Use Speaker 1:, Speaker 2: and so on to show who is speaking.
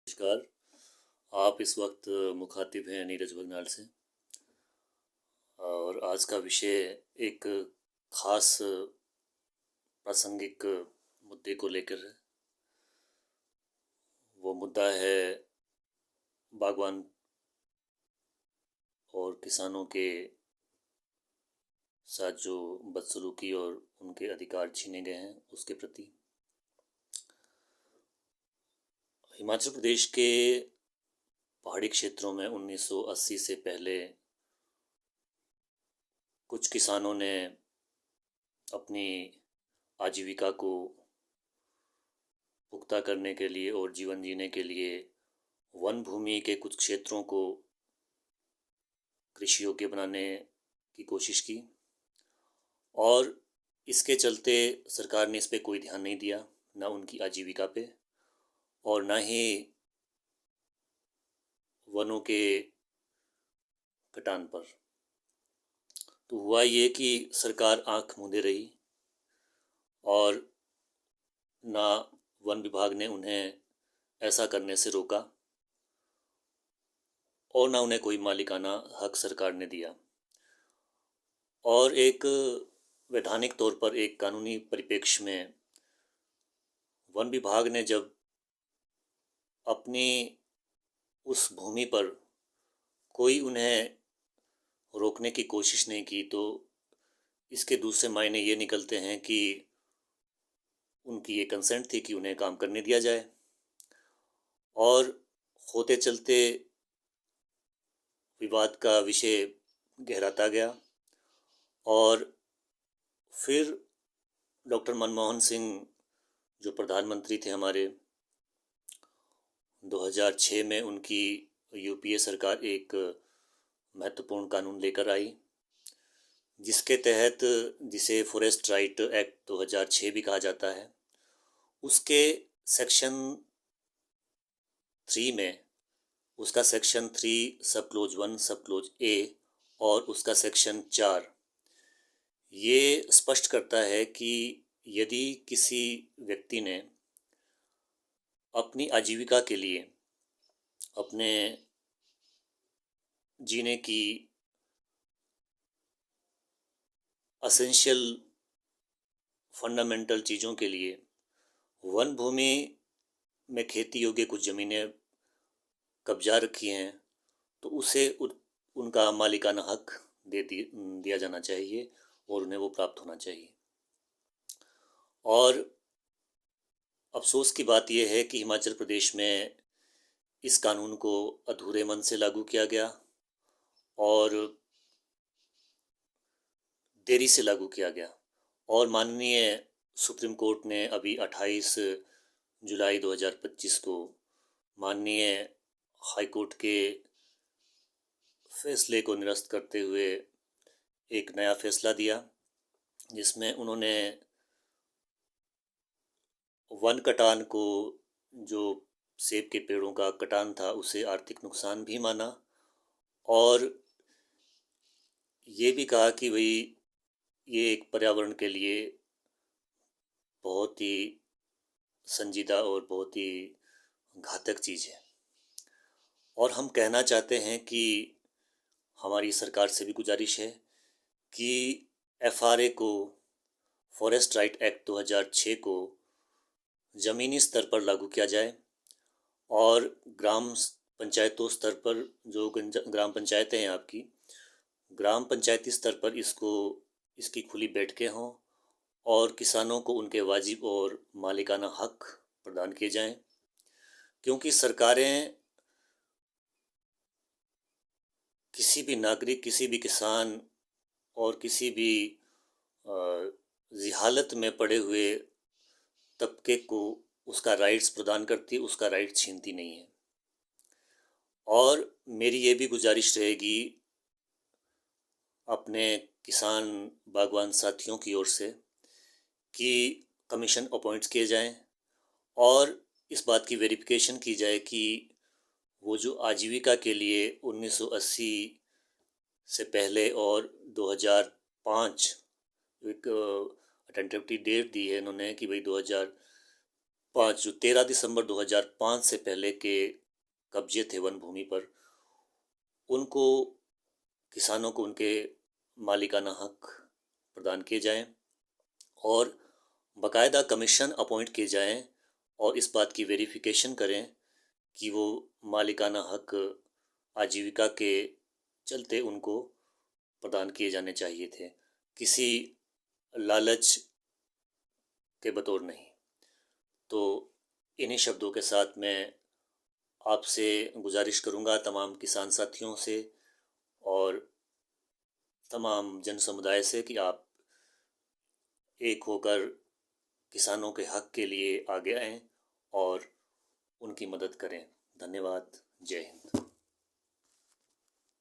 Speaker 1: नमस्कार। आप इस वक्त मुखातिब हैं नीरज बगनाल से और आज का विषय एक खास प्रासंगिक मुद्दे को लेकर है। वो मुद्दा है बागवान और किसानों के साथ जो बदसलूकी और उनके अधिकार छीने गए हैं उसके प्रति। हिमाचल प्रदेश के पहाड़ी क्षेत्रों में 1980 से पहले कुछ किसानों ने अपनी आजीविका को पुख्ता करने के लिए और जीवन जीने के लिए वन भूमि के कुछ क्षेत्रों को कृषि योग्य बनाने की कोशिश की और इसके चलते सरकार ने इस पे कोई ध्यान नहीं दिया, ना उनकी आजीविका पे और ना ही वनों के कटान पर। तो हुआ ये कि सरकार आंख मूंदे रही और ना वन विभाग ने उन्हें ऐसा करने से रोका और ना उन्हें कोई मालिकाना हक सरकार ने दिया। और एक वैधानिक तौर पर एक कानूनी परिप्रेक्ष्य में वन विभाग ने जब अपनी उस भूमि पर कोई उन्हें रोकने की कोशिश नहीं की तो इसके दूसरे मायने ये निकलते हैं कि उनकी ये कंसेंट थी कि उन्हें काम करने दिया जाए। और होते चलते विवाद का विषय गहराता गया और फिर डॉक्टर मनमोहन सिंह जो प्रधानमंत्री थे हमारे, 2006 में उनकी यूपीए सरकार एक महत्वपूर्ण कानून लेकर आई जिसके तहत, जिसे फॉरेस्ट राइट एक्ट 2006 भी कहा जाता है, उसके सेक्शन 3 में, उसका सेक्शन 3 सब क्लोज 1 सब क्लोज ए और उसका सेक्शन 4 ये स्पष्ट करता है कि यदि किसी व्यक्ति ने अपनी आजीविका के लिए, अपने जीने की एसेंशियल फंडामेंटल चीज़ों के लिए वन भूमि में खेती योग्य कुछ ज़मीनें कब्जा रखी हैं तो उसे उनका मालिकाना हक दिया जाना चाहिए और उन्हें वो प्राप्त होना चाहिए। और अफसोस की बात यह है कि हिमाचल प्रदेश में इस कानून को अधूरे मन से लागू किया गया और देरी से लागू किया गया। और माननीय सुप्रीम कोर्ट ने अभी 28 जुलाई 2025 को माननीय हाई कोर्ट के फैसले को निरस्त करते हुए एक नया फैसला दिया जिसमें उन्होंने वन कटान को, जो सेब के पेड़ों का कटान था, उसे आर्थिक नुकसान भी माना और ये भी कहा कि भाई ये एक पर्यावरण के लिए बहुत ही संजीदा और बहुत ही घातक चीज़ है। और हम कहना चाहते हैं कि हमारी सरकार से भी गुजारिश है कि एफआरए को, फॉरेस्ट राइट एक्ट 2006 को ज़मीनी स्तर पर लागू किया जाए और ग्राम पंचायतों स्तर पर, जो ग्राम पंचायतें हैं आपकी, ग्राम पंचायती स्तर पर इसकी खुली बैठकें हों और किसानों को उनके वाजिब और मालिकाना हक प्रदान किए जाएं। क्योंकि सरकारें किसी भी नागरिक, किसी भी किसान और किसी भी जिहालत में पड़े हुए तबके को उसका राइट्स प्रदान करती है, उसका राइट छीनती नहीं है। और मेरी ये भी गुजारिश रहेगी अपने किसान बागवान साथियों की ओर से कि कमीशन अपॉइंट्स किए जाएं और इस बात की वेरिफिकेशन की जाए कि वो जो आजीविका के लिए 1980 से पहले और 2005 एक टेंटेटिव डेट दी है इन्होंने कि भाई 2005 2005 जो 13 दिसंबर 2005 से पहले के कब्जे थे वन भूमि पर, उनको किसानों को उनके मालिकाना हक प्रदान किए जाएं और बाकायदा कमीशन अपॉइंट किए जाएं और इस बात की वेरिफिकेशन करें कि वो मालिकाना हक आजीविका के चलते उनको प्रदान किए जाने चाहिए थे, किसी लालच के बतौर नहीं। तो इन्हीं शब्दों के साथ मैं आपसे गुजारिश करूंगा, तमाम किसान साथियों से और तमाम जन समुदाय से, कि आप एक होकर किसानों के हक के लिए आगे आएं और उनकी मदद करें। धन्यवाद। जय हिंद।